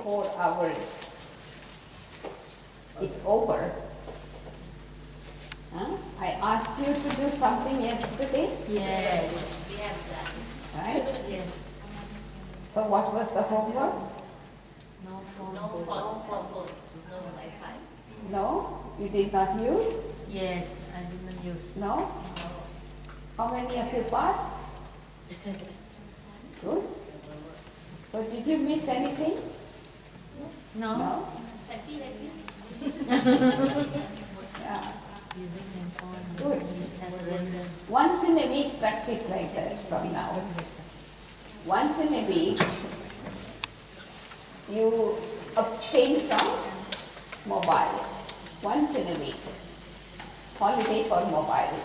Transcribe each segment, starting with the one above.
24 hours is over. I asked you to do something yesterday? Yes. We have done. Right? Yes. So what was the homework? No phone. No phone. No Wi-Fi. No? You did not use? Yes, I didn't use. No? How many of you passed? Good. So did you miss anything? No. No? Happy. Yeah. Using my phone. Good. As a random. Once in a week practice like that from now. Once in a week you abstain from mobile. Once in a week. Holiday for mobile.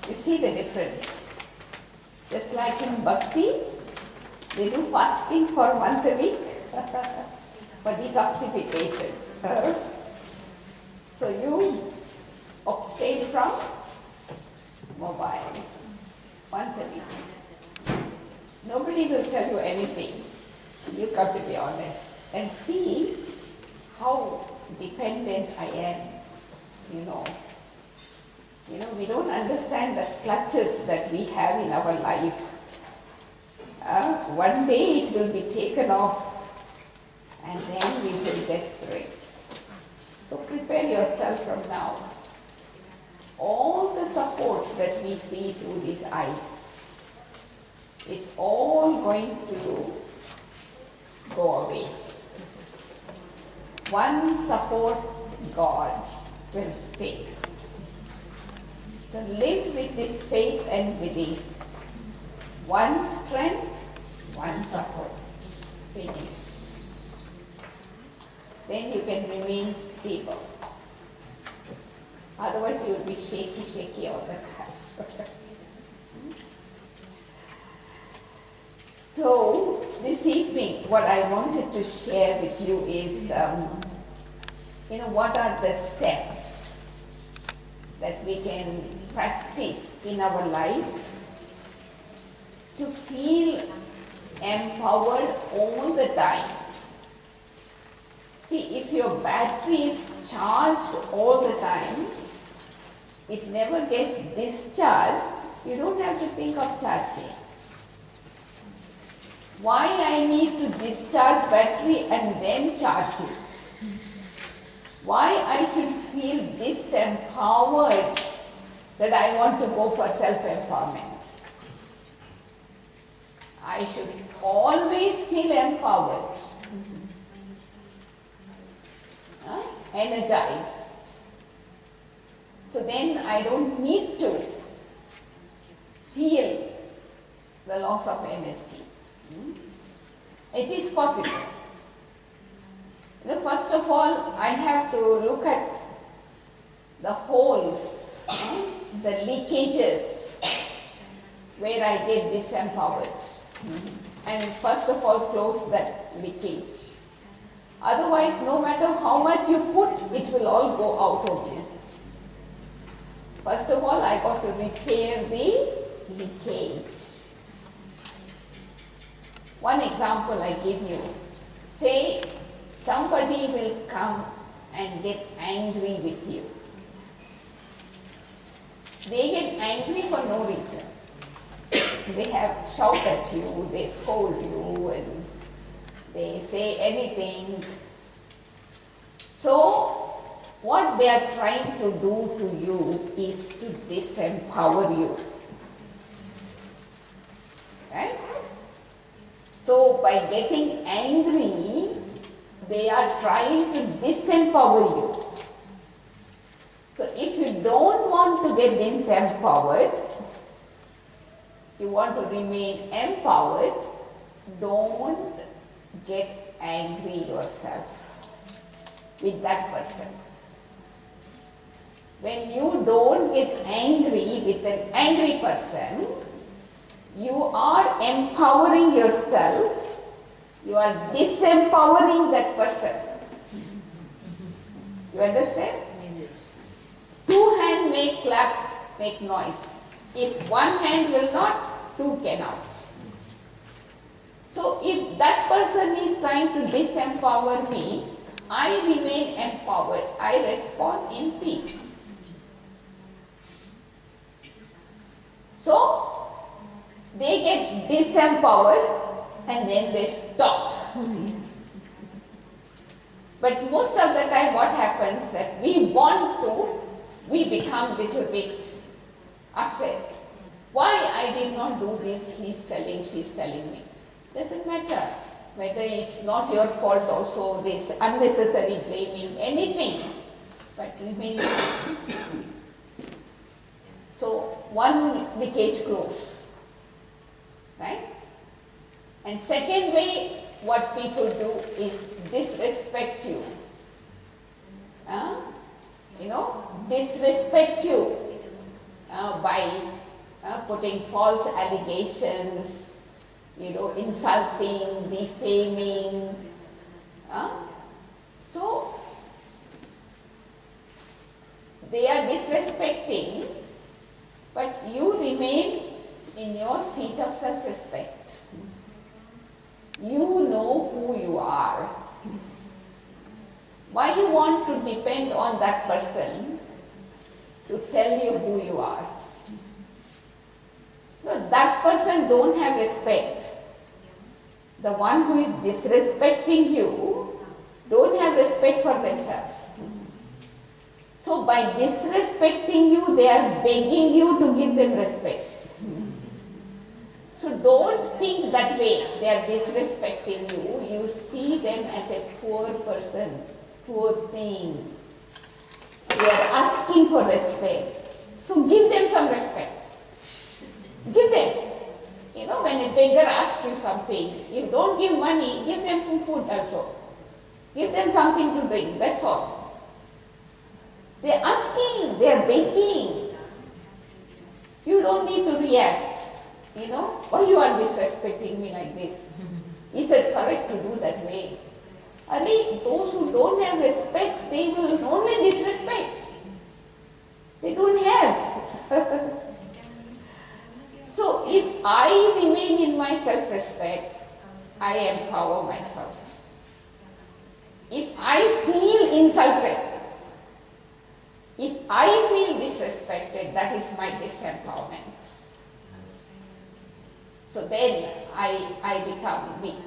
You see the difference. Just like in Bhakti, they do fasting for once a week for detoxification. So you abstain from mobile once a week. Nobody will tell you anything. You got to be honest and see how dependent I am. We don't understand the clutches that we have in our life. One day it will be taken off and then we will desperate. So prepare yourself from now. All the supports that we see through these eyes, it's all going to go away. One support, God will speak. So live with this faith and belief. One strength, one support. Finish. Then you can remain stable. Otherwise you will be shaky all the time. So this evening what I wanted to share with you is, what are the steps that we can practice in our life to feel empowered all the time. See, if your battery is charged all the time, it never gets discharged, you don't have to think of charging. Why I need to discharge battery and then charge it? Why I should feel disempowered that I want to go for self-empowerment? I should always feel empowered, energized. So then I don't need to feel the loss of energy. It is possible. First of all, I have to look at the holes, the leakages where I get disempowered. And first of all, close that leakage. Otherwise, no matter how much you put, it will all go out again. First of all, I got to repair the leakage. One example I give you. Say somebody will come and get angry with you. They get angry for no reason. They have shout at you, they scold you, and they say anything. So what they are trying to do to you is to disempower you. Right? So by getting angry, they are trying to disempower you. So if you don't want to get disempowered, you want to remain empowered, don't get angry yourself with that person. When you don't get angry with an angry person, you are empowering yourself, you are disempowering that person. You understand? Yes. Two hands make noise. If one hand will not, two cannot. So if that person is trying trying to disempower me, I remain empowered. I respond in peace. So, they get disempowered and then they stop. But most of the time what happens that we become little bit upset. Why I did not do this, he's telling, she's telling me. Doesn't matter whether it's not your fault also, this unnecessary blaming, anything, but remain. So one leakage closed, right? And second way, what people do is disrespect you. Disrespect you by putting false allegations, insulting, defaming. So, they are disrespecting, but you remain in your seat of self-respect. You know who you are. Why you want to depend on that person to tell you who you are? No, that person don't have respect. The one who is disrespecting you don't have respect for themselves. So by disrespecting you, they are begging you to give them respect. So don't think that way. They are disrespecting you. You see them as a poor person, poor thing. They are asking for respect. So give them some respect. Give them. When a beggar asks you something, you don't give money, give them some food also. Give them something to drink, that's all. They are asking, they are begging. You don't need to react. Why you are disrespecting me like this? Is it correct to do that way? Those who don't have respect, they will only disrespect. They don't have. So if I remain in my self-respect, I empower myself. If I feel insulted, if I feel disrespected, that is my disempowerment. So then I become weak.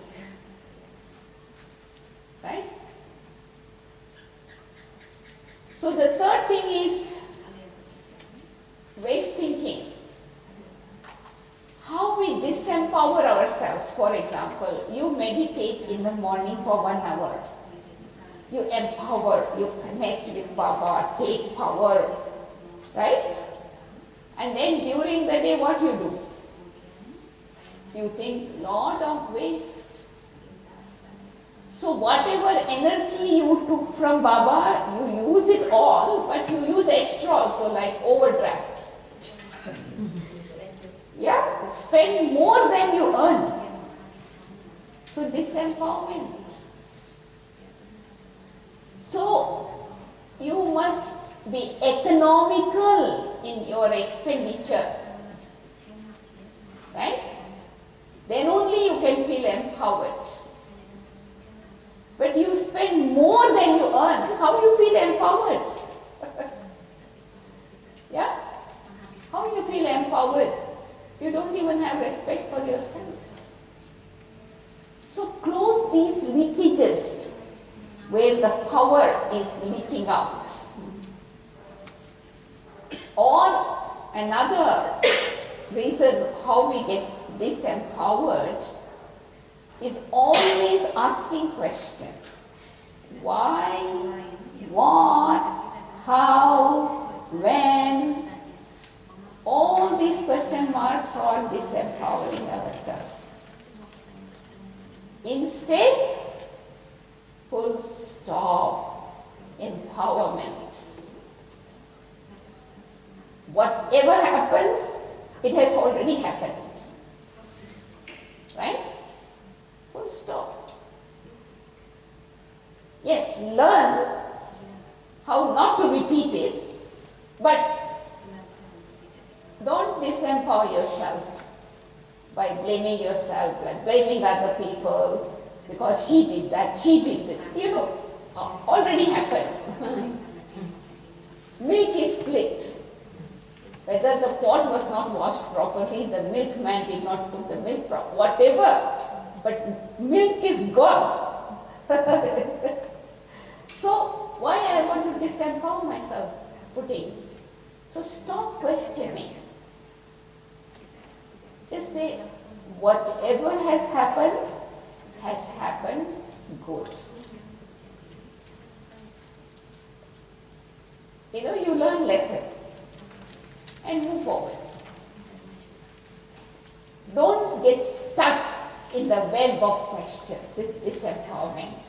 Right? So the third thing is waste thinking. How we disempower ourselves. For example, you meditate in the morning for 1 hour. You empower, you connect with Baba, take power. Right? And then during the day, what you do? You think lot of waste. So whatever energy you took from Baba, you use it all, but you use extra also, like overdraft. Yeah, spend more than you earn. So disempowerment. So you must be economical in your expenditure. Right? Then only you can feel empowered. But you spend more than you earn, how you feel empowered? Yeah? How you feel empowered? You don't even have respect for yourself. So close these leakages where the power is leaking out. Or another reason how we get disempowered is always asking questions. Why? What? How? When? All these question marks are disempowering ourselves. Instead, full stop, empowerment. Whatever happens, it has already happened. Right? Full stop. Yes, learn how not to repeat it, but don't disempower yourself by blaming yourself, like blaming other people, because she did that, she did that, you know, already happened. Milk is split. Whether the pot was not washed properly, the milkman did not put the milk properly, whatever, but milk is gone. So why I want to disempower myself? Putting. So stop questioning. Just say, whatever has happened, good. You know, you learn lesson and move forward. Don't get stuck in the web of questions. This disempowerment.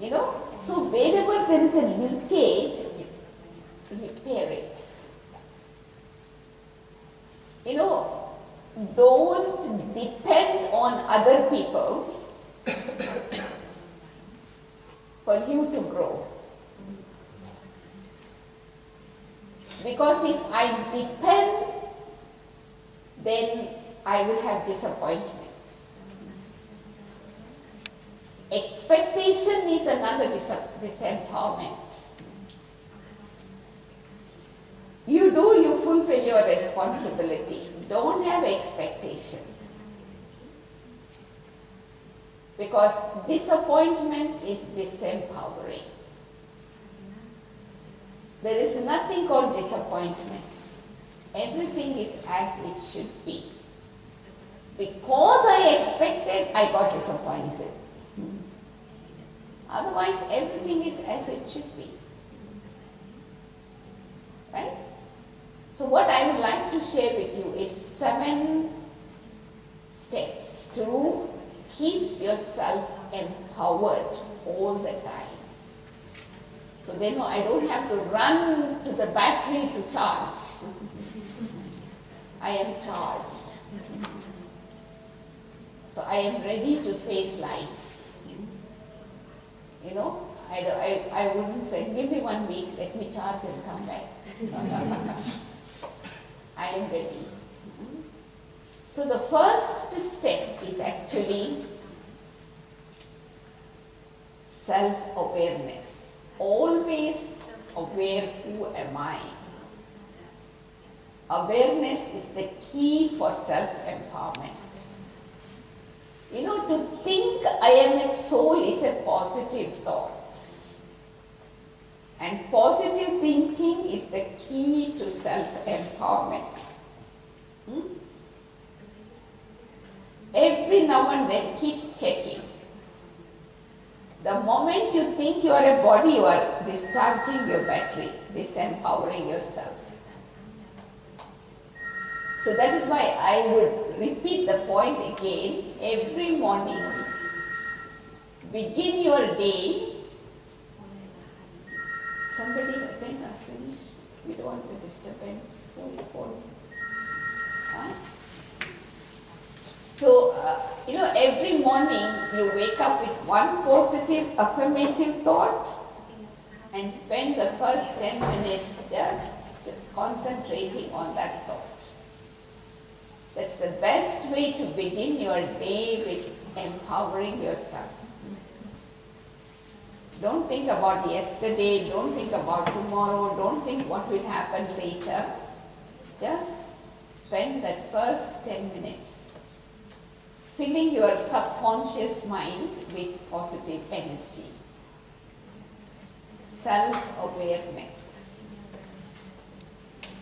You know, so wherever there is a leakage, repair it. You know, don't depend on other people for you to grow. Because if I depend, then I will have disappointment. Expectation is another disempowerment. You do, you fulfill your responsibility. Don't have expectation. Because disappointment is disempowering. There is nothing called disappointment. Everything is as it should be. Because I expected, I got disappointed. Otherwise, everything is as it should be. Right? So what I would like to share with you is 7 steps to keep yourself empowered all the time. So then I don't have to run to the battery to charge. I am charged. So I am ready to face life. You know, I wouldn't say, give me 1 week, let me charge and come back. I am ready. So the first step is actually self-awareness. Always aware, who am I? Awareness is the key for self-empowerment. You know, to think I am a soul is a positive thought. And positive thinking is the key to self-empowerment. Every now and then keep checking. The moment you think you are a body, you are discharging your battery, disempowering yourself. So that is why I would repeat the point again. Every morning, begin your day. Somebody, I think, has finished. We don't want to disturb any phone. So, you know, every morning you wake up with one positive affirmative thought and spend the first 10 minutes just concentrating on that thought. That's the best way to begin your day with empowering yourself. Don't think about yesterday, don't think about tomorrow, don't think what will happen later. Just spend that first 10 minutes filling your subconscious mind with positive energy. Self-awareness.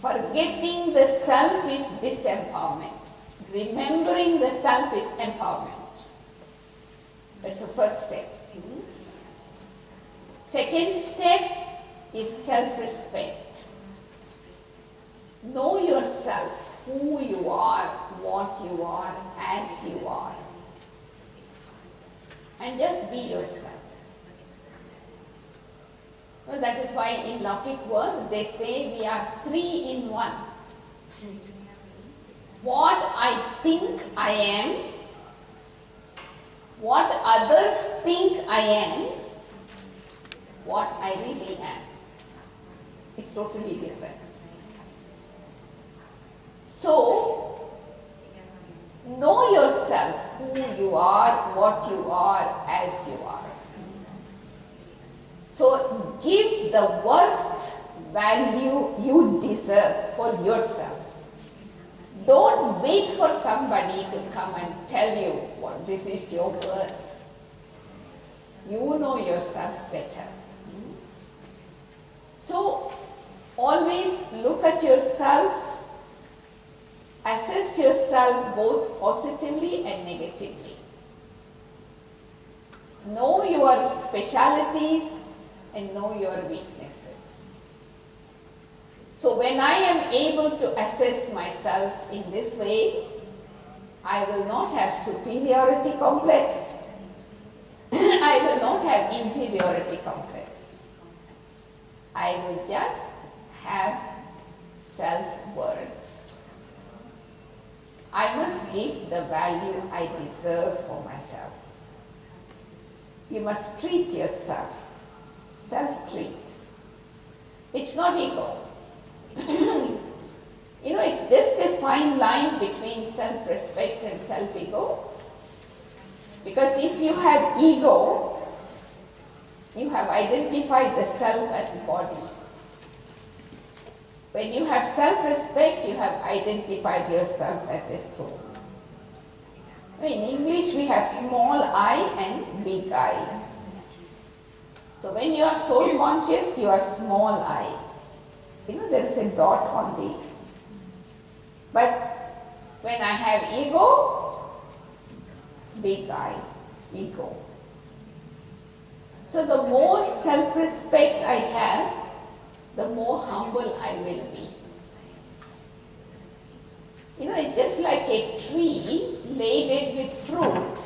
Forgetting the self is disempowerment. Remembering the self is empowerment. That's the first step. Second step is self-respect. Know yourself, who you are, what you are, as you are. And just be yourself. Well, that is why in Laukic world they say we are 3 in 1. What I think I am, what others think I am, what I really am. It's totally different. So, know yourself, who you are, what you are, as you are. So give the worth value you deserve for yourself. Don't wait for somebody to come and tell you what this is your worth. You know yourself better. So always look at yourself, assess yourself both positively and negatively. Know your specialities and know your weaknesses. So when I am able to assess myself in this way, I will not have superiority complex. I will not have inferiority complex. I will just have self-worth. I must give the value I deserve for myself. You must treat yourself. Self-treat. It's not ego. You know, it's just a fine line between self-respect and self-ego. Because if you have ego, you have identified the self as body. When you have self-respect, you have identified yourself as a soul. In English, we have small I and big I. So when you are soul conscious, you are small I. You know, there is a dot on the. But when I have ego, big I, ego. So the more self-respect I have, the more humble I will be. You know, it's just like a tree laden with fruit.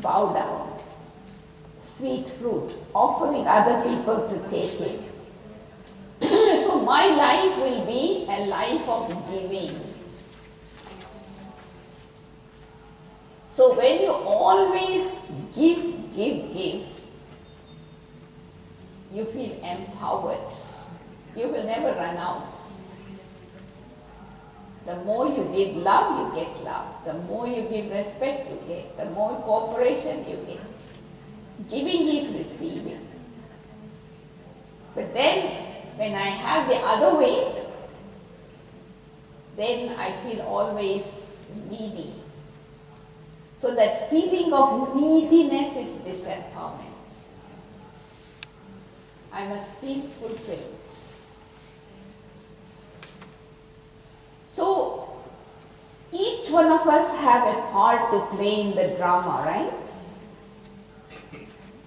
Bow down. Sweet fruit, offering other people to take it. So my life will be a life of giving. So when you always give, you feel empowered. You will never run out. The more you give love, you get love. The more you give respect, you get. The more cooperation, you get. Giving is receiving. But then, when I have the other way, then I feel always needy. So that feeling of neediness is disempowerment. I must feel fulfilled. So, each one of us have a part to play in the drama, right?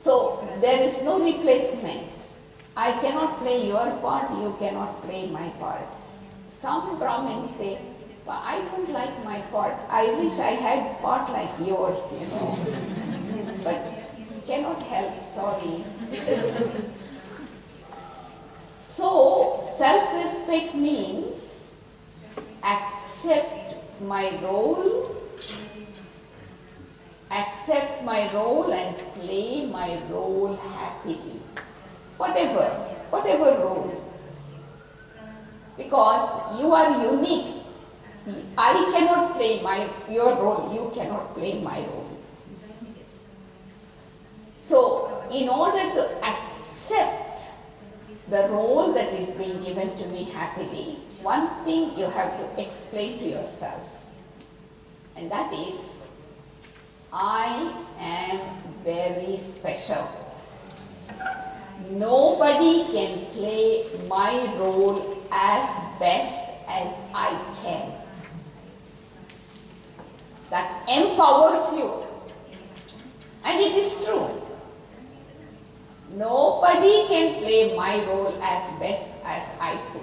So, there is no replacement. I cannot play your part, you cannot play my part. Some Brahmins say, but I don't like my part. I wish I had part like yours, you know. But cannot help, sorry. So, self-respect means accept my role and play my role happily. Whatever role. Because you are unique. I cannot play your role, you cannot play my role. So, in order to accept the role that is being given to me happily, one thing you have to explain to yourself, and that is, I am very special. Nobody can play my role as best as I can. That empowers you. And it is true. Nobody can play my role as best as I could.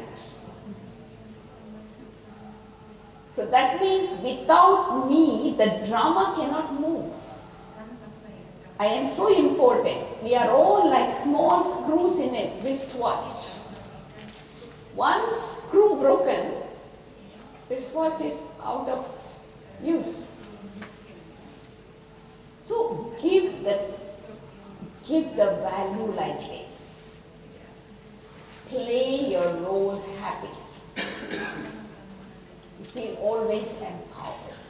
So that means without me, the drama cannot move. I am so important. We are all like small screws in a wristwatch. One screw broken, wristwatch is out of use. So give the value like this. Play your role happily. You feel always empowered.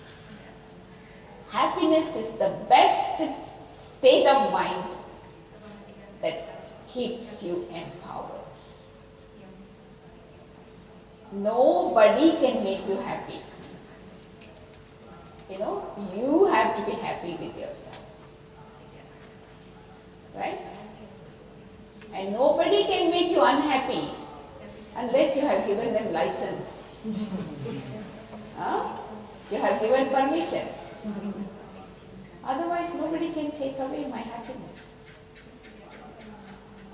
Happiness is the best state of mind that keeps you empowered. Nobody can make you happy. You know, you have to be happy with yourself. Right? And nobody can make you unhappy unless you have given them license. Huh? You have given permission. Otherwise, nobody can take away my happiness.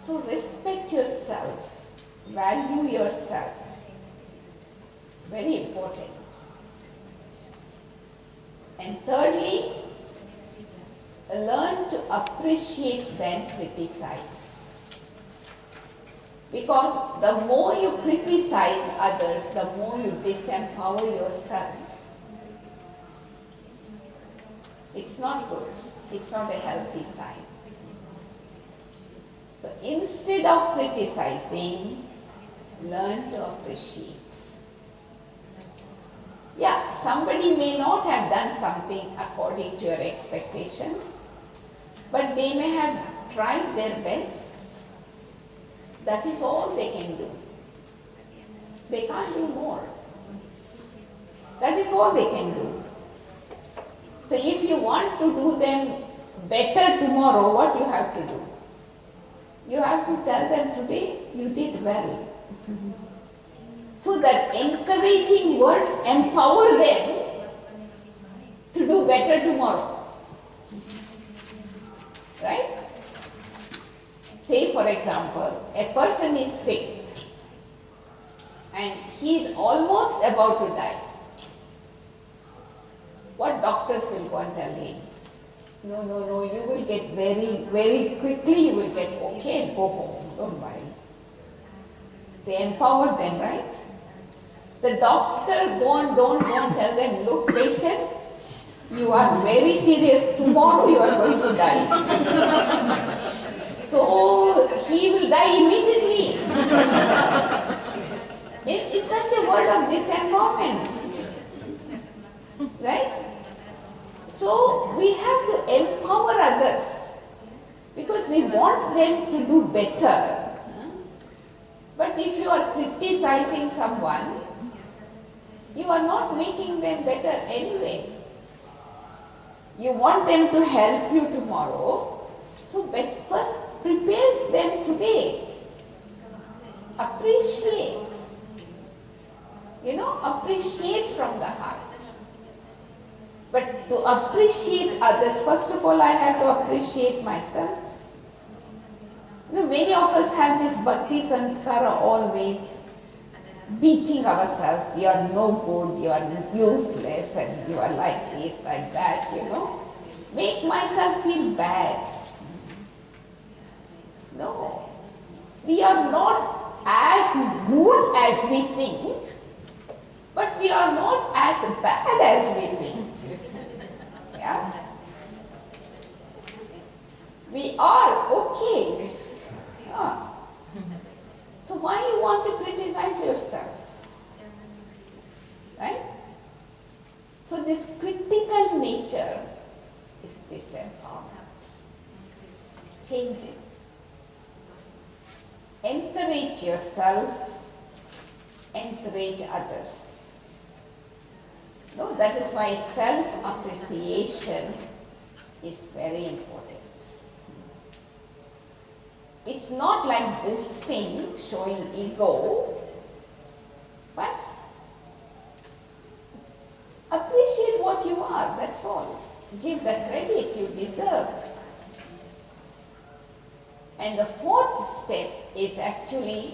So respect yourself, value yourself. Very important. And thirdly, learn to appreciate than criticize. Because the more you criticize others, the more you disempower yourself. It's not good. It's not a healthy sign. So instead of criticizing, learn to appreciate. Yeah, somebody may not have done something according to your expectations, but they may have tried their best. That is all they can do. They can't do more. That is all they can do. So if you want to do them better tomorrow, what you have to do? You have to tell them today you did well. So that encouraging words empower them to do better tomorrow. Right? Say for example, a person is sick and he is almost about to die. What doctors will go and tell him? No, you will get very quickly, you will get okay and go home. Don't worry. They empower them, right? The doctor don't go and tell them, look patient, you are very serious, tomorrow you are going to die. So he will die immediately. It is such a word of disempowerment. Right? So we have to empower others because we want them to do better. But if you are criticizing someone, you are not making them better anyway. You want them to help you tomorrow, so first prepare them today. Appreciate. Appreciate from the heart. But to appreciate others, first of all I have to appreciate myself. Many of us have this bhakti sanskara always beating ourselves. You are no good, you are useless, and you are like this, like that, Make myself feel bad. No. We are not as good as we think, but we are not as bad as we think. Yeah? We are okay. Yeah. So why you want to criticize yourself? Right? So this critical nature is disempowerment. Change it. Encourage yourself, encourage others. No, that is why self-appreciation is very important. It's not like boasting, showing ego, but appreciate what you are, that's all. Give the credit you deserve. And the fourth step is actually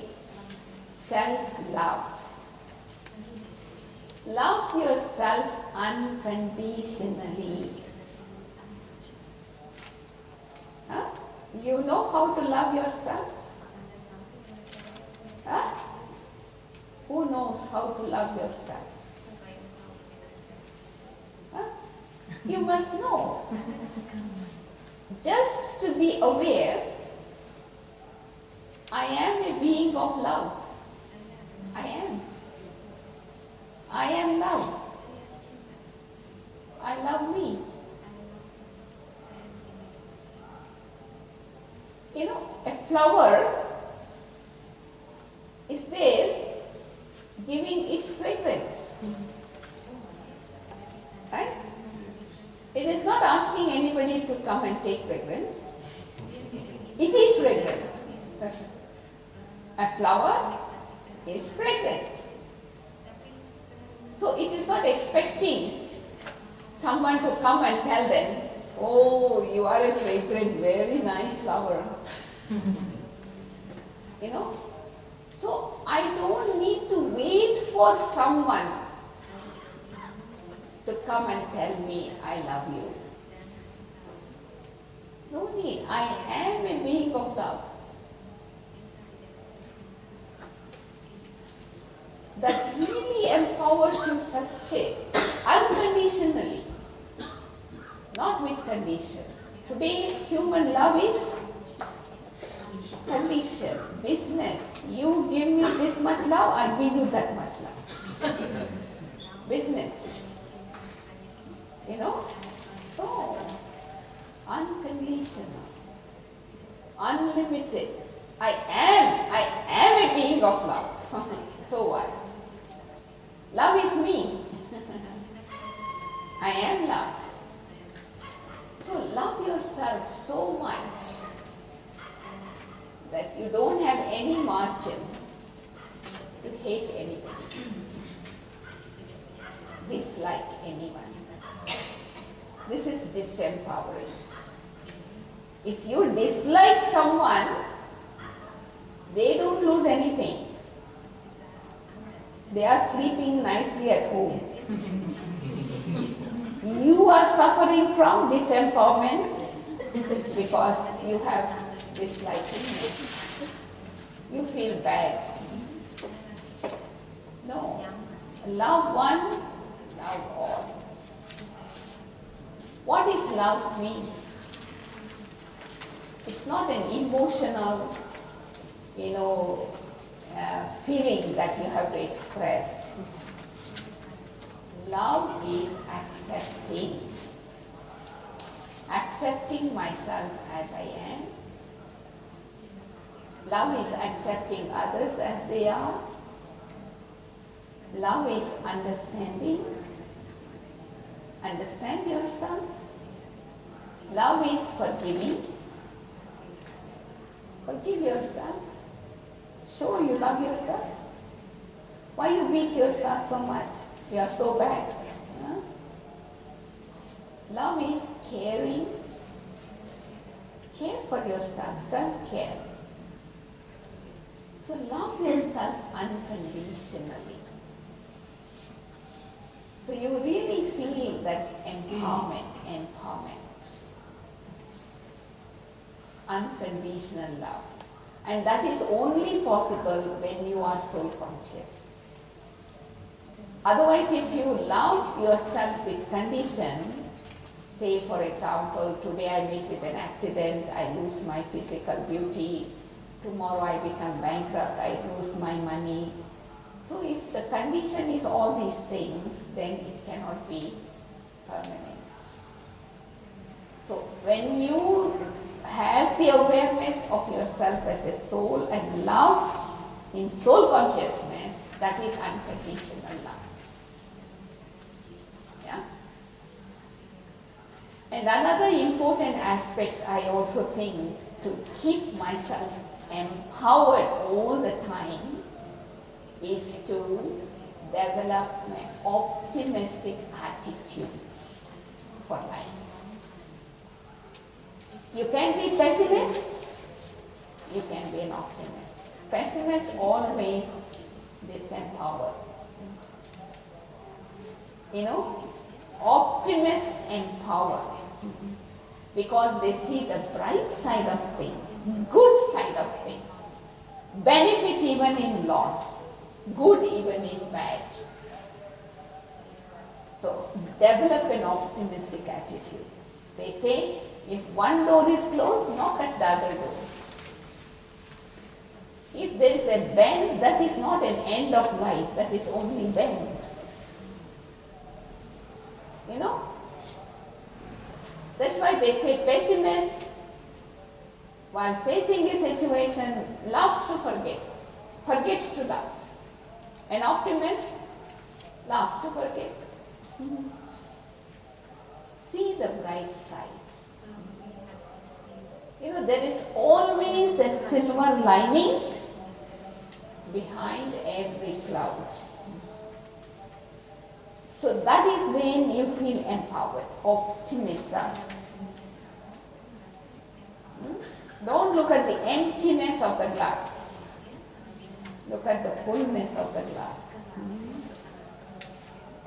self-love. Love yourself unconditionally. Huh? You know how to love yourself? Huh? Who knows how to love yourself? Huh? You must know. Just to be aware, I am a being of love. I am. I am love. I love me. A flower is there giving its fragrance. Right? It is not asking anybody to come and take fragrance. It is fragrant. A flower is fragrant. So it is not expecting someone to come and tell them, oh, you are a fragrant, very nice flower. So I don't need to wait for someone to come and tell me I love you. No need. I am a being of love. That really empowers you unconditionally, not with condition. Today, human love is condition, business. You give me this much love, I give you that much love. Business. So unconditional, unlimited. I am a being of love. So what? Love is me. I am love. So love yourself so much that you don't have any margin to hate anybody, dislike anyone. This is disempowering. If you dislike someone, they don't lose anything. They are sleeping nicely at home. You are suffering from disempowerment because you have disliked him. You feel bad. No. Love one, love all. What is love means? It's not an emotional, feeling that you have to express. Love is accepting. Accepting myself as I am. Love is accepting others as they are. Love is understanding. Understand yourself. Love is forgiving. Forgive yourself. Show you love yourself. Why you beat yourself so much? You are so bad. Huh? Love is caring. Care for yourself. Self-care. So love yourself unconditionally. So you really feel that empowerment. Unconditional love. And that is only possible when you are soul conscious. Otherwise, if you love yourself with condition, say for example, today I meet with an accident, I lose my physical beauty, tomorrow I become bankrupt, I lose my money. So if the condition is all these things, then it cannot be permanent. So when you have the awareness of yourself as a soul and love in soul consciousness, that is unconditional love. Yeah? And another important aspect I also think to keep myself empowered all the time is to develop an optimistic attitude for life. You can be pessimist, you can be an optimist. Pessimist always disempower. Optimist empower. Because they see the bright side of things, good side of things, benefit even in loss, good even in bad. So develop an optimistic attitude. They say, if one door is closed, knock at the other door. If there is a bend, that is not an end of life, that is only bend. That's why they say pessimist while facing a situation, loves to forget, forgets to love. An optimist loves to forget. See the bright side. You know, there is always a silver lining behind every cloud. So that is when you feel empowered, optimism. Don't look at the emptiness of the glass. Look at the fullness of the glass.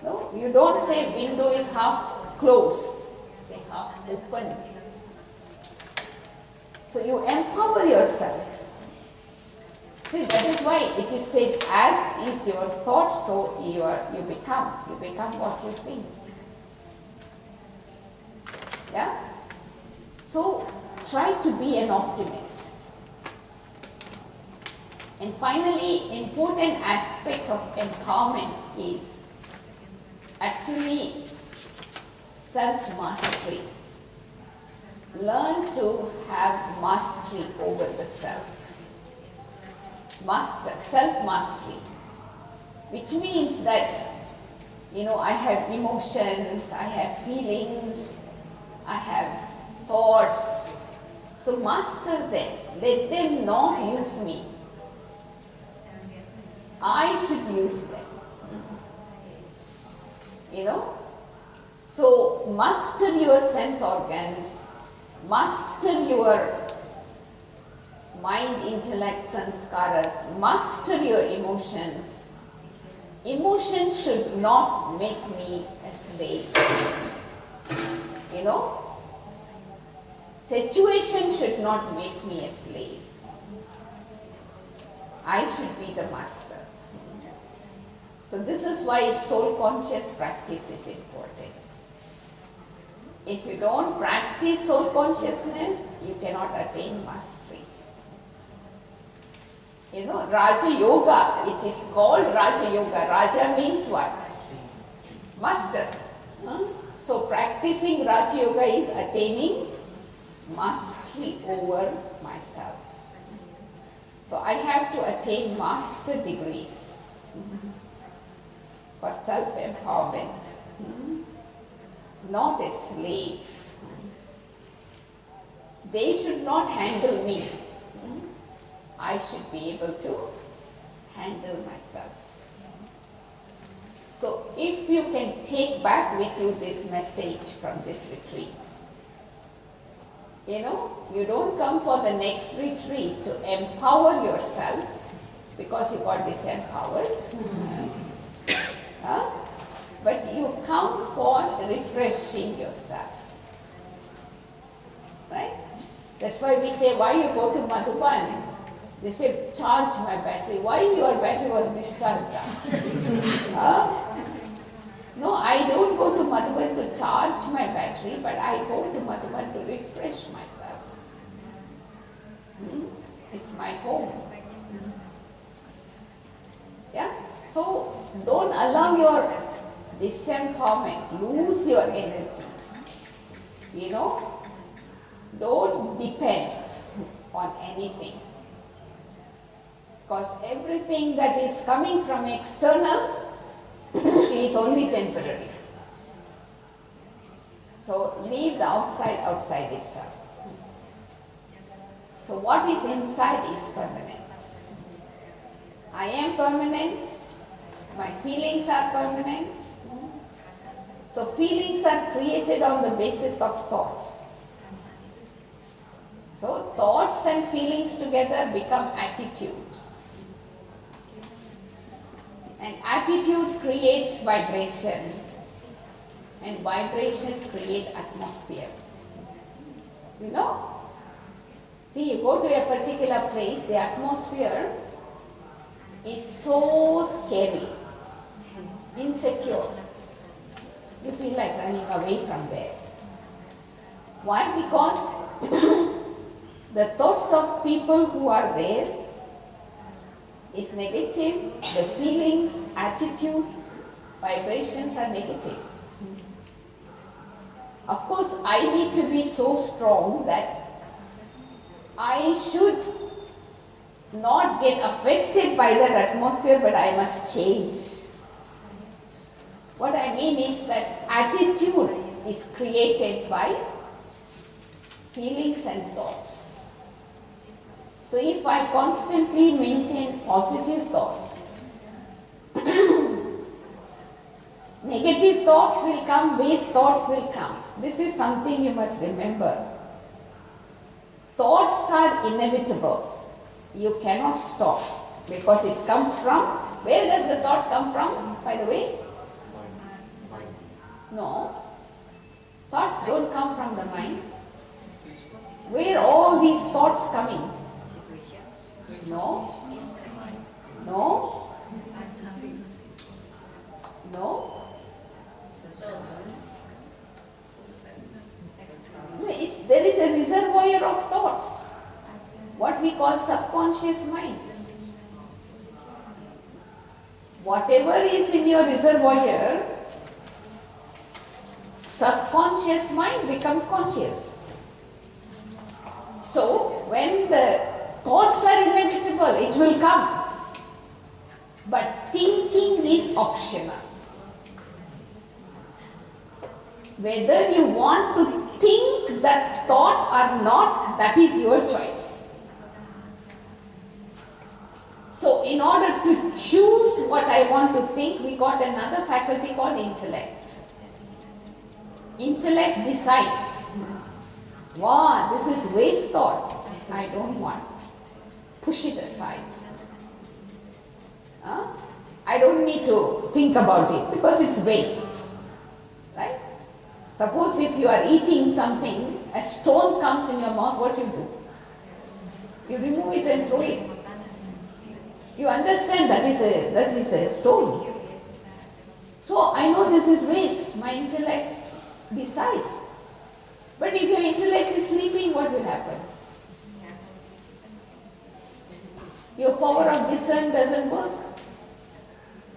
No, you don't say window is half closed, say half open. So you empower yourself. See, that is why it is said, as is your thought, so you become. You become what you think. Yeah? So try to be an optimist. And finally, important aspect of empowerment is actually self-mastery. Learn to have mastery over the self. Master, self-mastery, which means that, you know, I have emotions, I have feelings, I have thoughts. So master them. Let them not use me. I should use them. You know? So master your sense organs, master your mind, intellect, sanskaras, master your emotions. Emotions should not make me a slave. You know? Situation should not make me a slave. I should be the master. So this is why soul conscious practice is important. If you don't practice soul consciousness, you cannot attain mastery. You know, Raja Yoga, it is called Raja Yoga. Raja means what? Master. So practicing Raja Yoga is attaining mastery over myself. So I have to attain master degrees for self-empowerment, not a slave. They should not handle me. I should be able to handle myself. So if you can take back with you this message from this retreat, you know, you don't come for the next retreat to empower yourself because you got disempowered. But you come for refreshing yourself. Right? That's why we say, why you go to Madhuban? They say, charge my battery. Why your battery was discharged? No, I don't go to Madhuban to charge my battery, but I go to Madhuban to refresh myself. It's my home. Yeah? So, don't allow your disempowerment, lose your energy. You know? Don't depend on anything. Because everything that is coming from external is only temporary. So leave the outside itself. So what is inside is permanent. I am permanent. My feelings are permanent. So feelings are created on the basis of thoughts. So thoughts and feelings together become attitudes. And attitude creates vibration. And vibration creates atmosphere. You know? See, you go to a particular place, the atmosphere is so scary, insecure. You feel like running away from there. Why? Because the thoughts of people who are there is negative, the feelings, attitude, vibrations are negative. Of course, I need to be so strong that I should not get affected by that atmosphere, but I must change. What I mean is that attitude is created by feelings and thoughts. So if I constantly maintain positive thoughts, negative thoughts will come, base thoughts will come. This is something you must remember. Thoughts are inevitable. You cannot stop because it comes from, where does the thought come from, by the way? No. Thought don't come from the mind. Where are all these thoughts coming? No. No. No. There is a reservoir of thoughts, what we call subconscious mind. Whatever is in your reservoir, subconscious mind becomes conscious. So, when the thoughts are inevitable, it will come. But thinking is optional. Whether you want to think that thought or not, that is your choice. So, in order to choose what I want to think, we got another faculty called intellect. Intellect decides, wow, this is waste thought, I don't want. Push it aside. I don't need to think about it because it's waste. Right? Suppose if you are eating something, a stone comes in your mouth, what you do? You remove it and throw it. You understand that is a stone. So I know this is waste. My intellect decides. But if your intellect is sleeping, what will happen? Your power of discern doesn't work.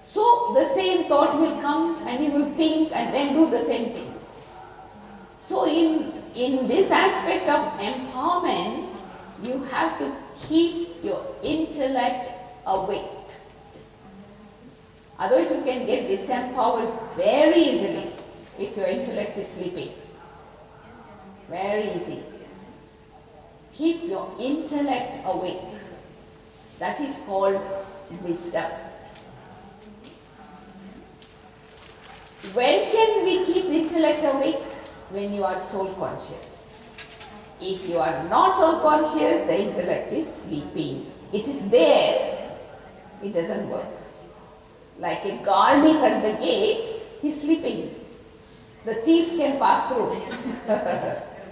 So the same thought will come and you will think and then do the same thing. So in this aspect of empowerment, you have to keep your intellect awake. Otherwise you can get disempowered very easily if your intellect is sleeping. Very easy. Keep your intellect awake. That is called wisdom. When can we keep intellect awake? When you are soul conscious. If you are not soul conscious, the intellect is sleeping. It is there, it doesn't work. Like a guard is at the gate, he is sleeping. The thieves can pass through.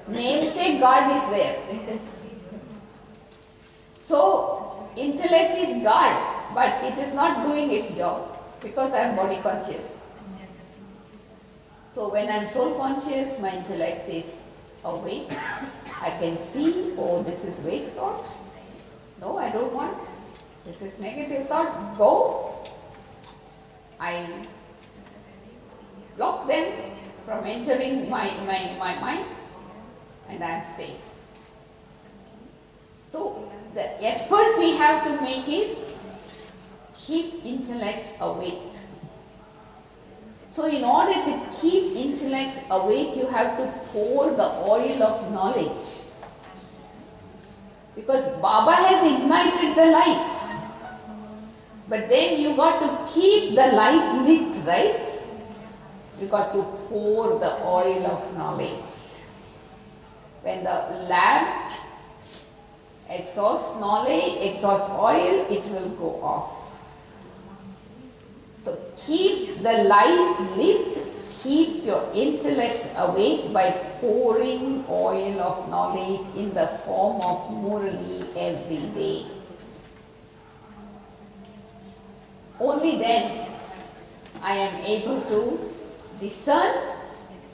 Namesake guard is there. So, intellect is guard, but it is not doing its job because I am body conscious. So when I am soul conscious, my intellect is awake. I can see, oh, this is waste thought. No, I don't want. This is negative thought. Go. I block them from entering my mind and I am safe. So the effort we have to make is keep intellect awake. So in order to keep intellect awake, you have to pour the oil of knowledge. Because Baba has ignited the light. But then you got to keep the light lit, right? You got to pour the oil of knowledge. When the lamp exhausts knowledge, exhausts oil, it will go off. So keep the light lit, keep your intellect awake by pouring oil of knowledge in the form of Murali every day. Only then I am able to discern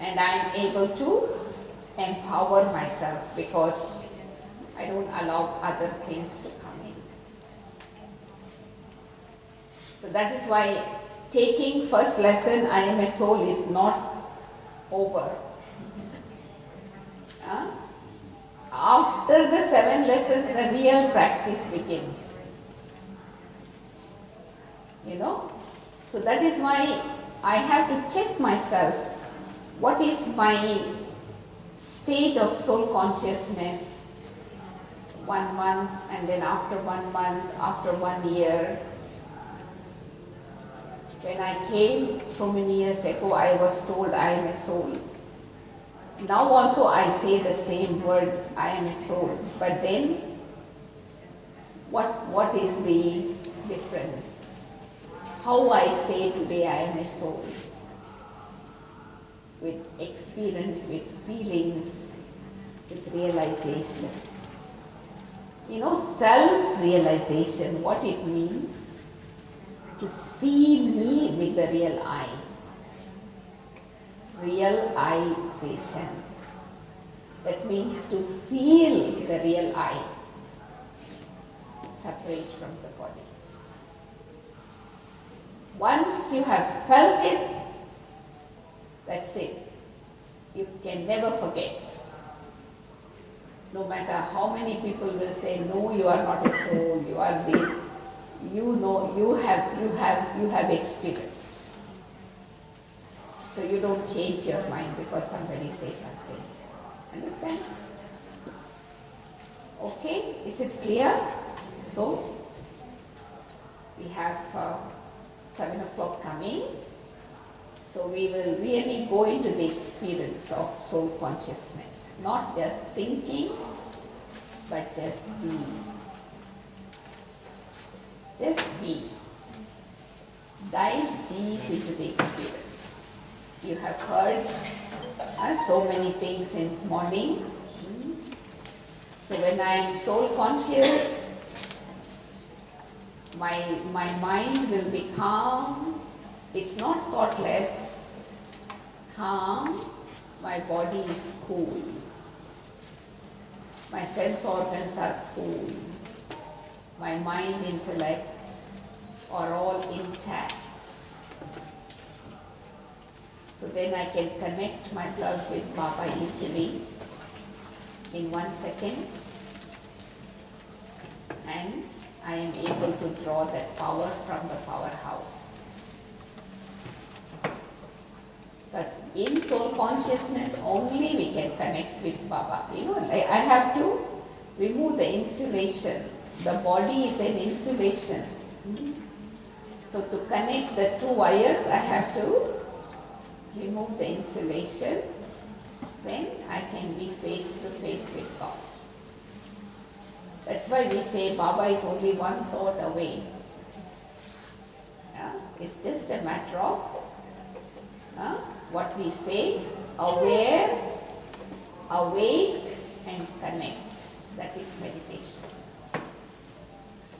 and I am able to empower myself because I don't allow other things to come in. So that is why taking first lesson, I am a soul, is not over. After after the 7 lessons, the real practice begins. You know? So that is why I have to check myself. What is my state of soul consciousness 1 month, and then after 1 month, after 1 year. When I came so many years ago, I was told I am a soul. Now also I say the same word, I am a soul. But then, what is the difference? How I say today I am a soul? With experience, with feelings, with realization. You know, self-realization, what it means? To see me with the real eye. Realization. That means to feel the real I, separate from the body. Once you have felt it, that's it. You can never forget. No matter how many people will say, no, you are not a soul, you are this. You know, you have experienced. So you don't change your mind because somebody says something. Understand? Okay, is it clear? So, we have 7 o'clock coming. So we will really go into the experience of soul consciousness. Not just thinking, but just be. Just be. Dive deep into the experience. You have heard so many things since morning. So when I am soul conscious, my mind will be calm. It's not thoughtless. Calm. My body is cool. My sense organs are cool. My mind, intellect are all intact. So then I can connect myself with Baba easily in 1 second, and I am able to draw that power from the powerhouse. Because in soul consciousness only we can connect with Baba. You know, I have to remove the insulation. The body is an insulation. So to connect the 2 wires, I have to remove the insulation. Then I can be face to face with God. That's why we say Baba is only 1 thought away. Yeah? It's just a matter of what we say, aware, awake and connect. That is meditation.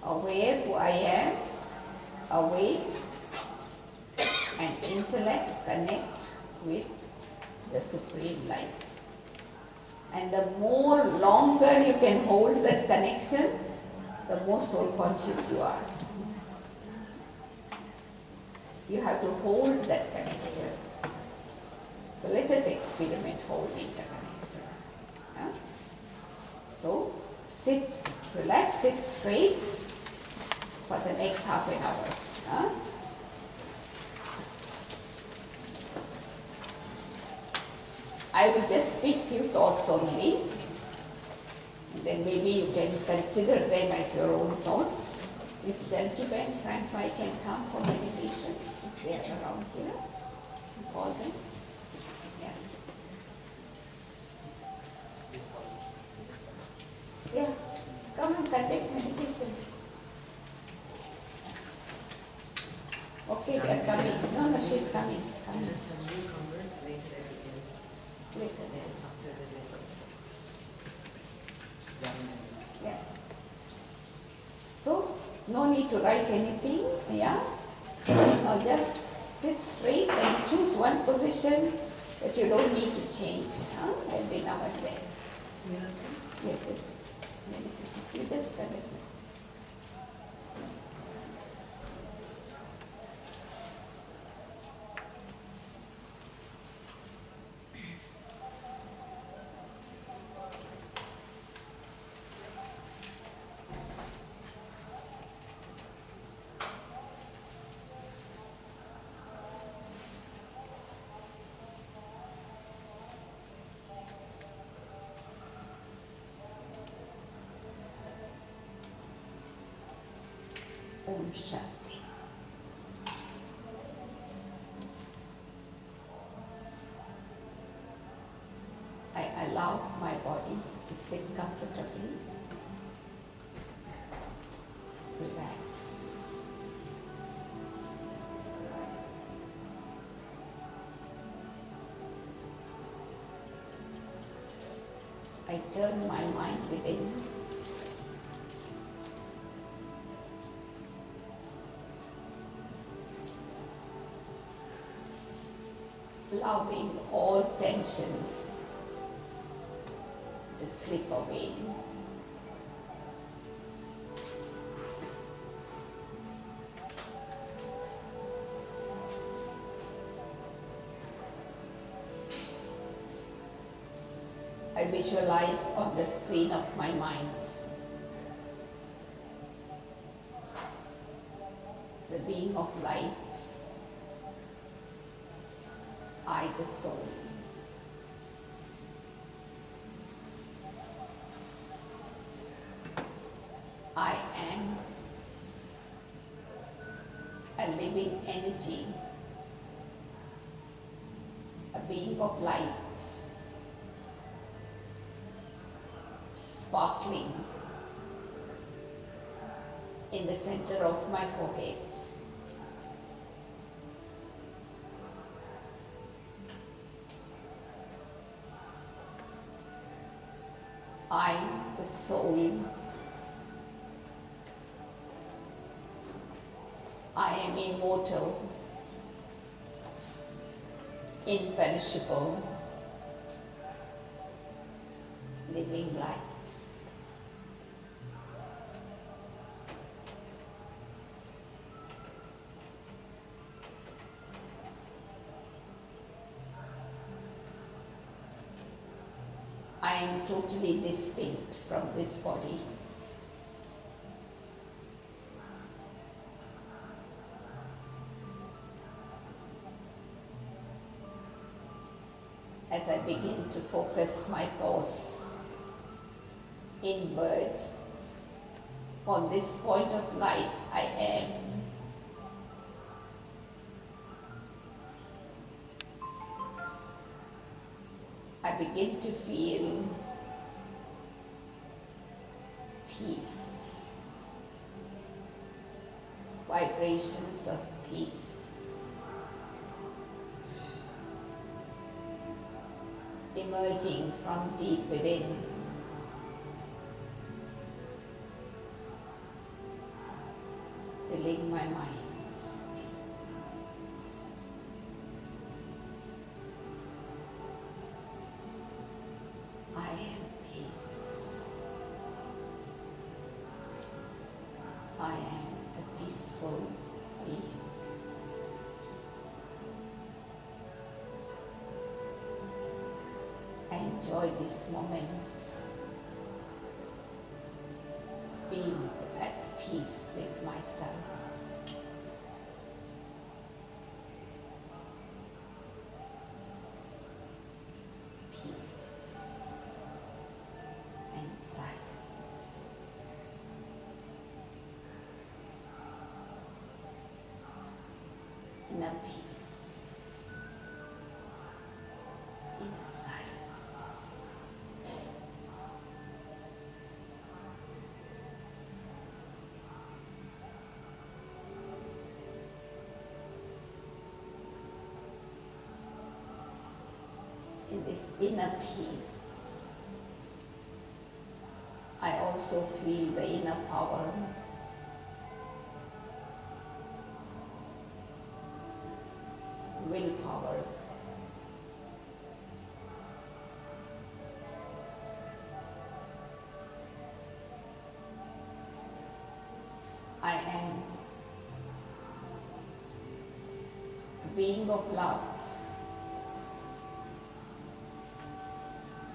Aware who I am, awake and intellect connect with the Supreme Light. And the more longer you can hold that connection, the more soul conscious you are. You have to hold that connection. So let us experiment holding the connection. Yeah? So sit, relax, sit straight for the next half an hour. Yeah? I will just speak few thoughts only, and then maybe you can consider them as your own thoughts. If Jankiba and Frank can come for meditation, if they are around here, call them. Yeah. Yeah, come and conduct meditation. Okay, they are coming. No, she's coming. Coming. Later. Yeah. So, no need to write anything. Yeah. Now just sit straight and choose one position that you don't need to change every now and then. Yes, yes. Meditation. You just connect. Shanti. I allow my body to sit comfortably, relaxed. I turn my mind within, allowing all tensions to slip away. I visualize on the screen of my mind the being of light, I the soul. I am a living energy, a being of light, sparkling in the center of my forehead. I, the soul, I am immortal, imperishable, living light. I am totally distinct from this body. As I begin to focus my thoughts inward on this point of light I am, I begin to feel peace, vibrations of peace emerging from deep within. Filling my mind. I am peace. I am a peaceful being. I enjoy these moments, being at peace with myself. Peace and silence. Inner peace, inner silence. In this inner peace, I also feel the inner power, willpower. I am a being of love.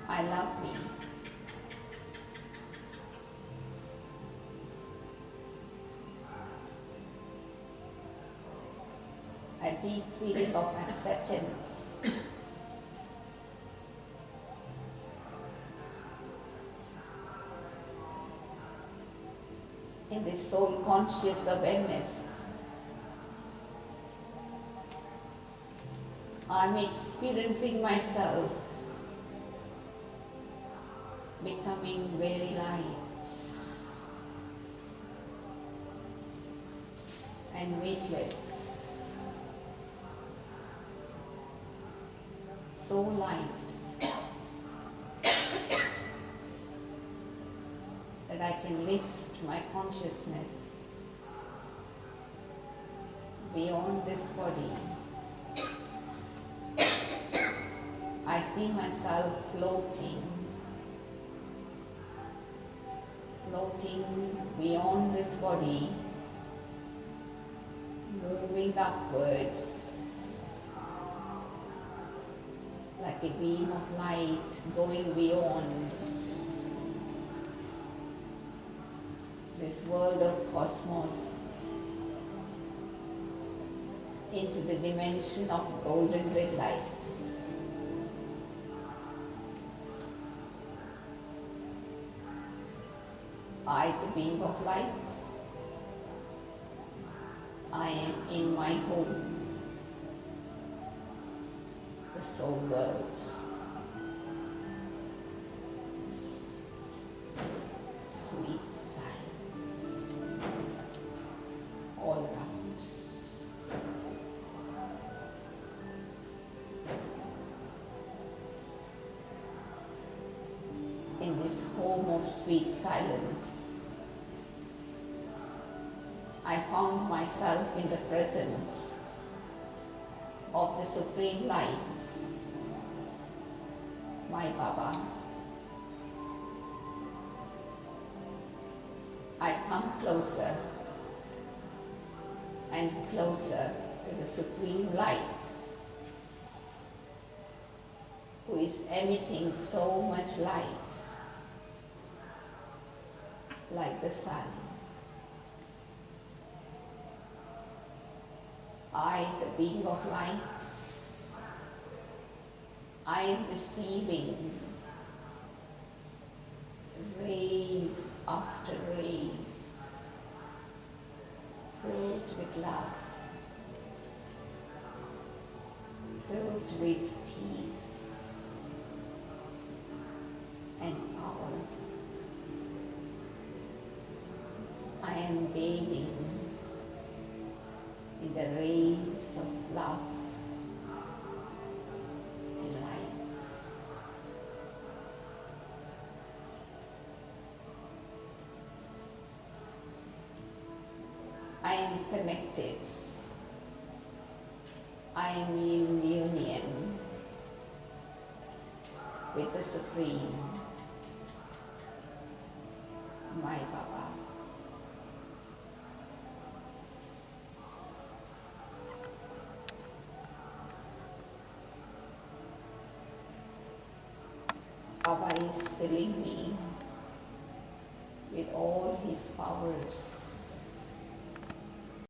I love me. A deep feeling of acceptance. in this soul conscious awareness, I'm experiencing myself becoming very light and weightless, so light that I can lift my consciousness beyond this body. I see myself floating beyond this body, moving upwards like a beam of light, going beyond this world of cosmos into the dimension of golden red light. I, the being of light, I am in my home, the soul world. Sweet silence all around. In this home of sweet silence, I found myself in the presence of the Supreme Light, my Baba. I come closer and closer to the Supreme Light, who is emitting so much light, like the sun. I, the being of light, I am receiving rays after rays, filled with love, filled with peace and power. I am bathing in the rays of love and light. I am connected. I am in union with the Supreme, my Baba. Baba is filling me with all his powers.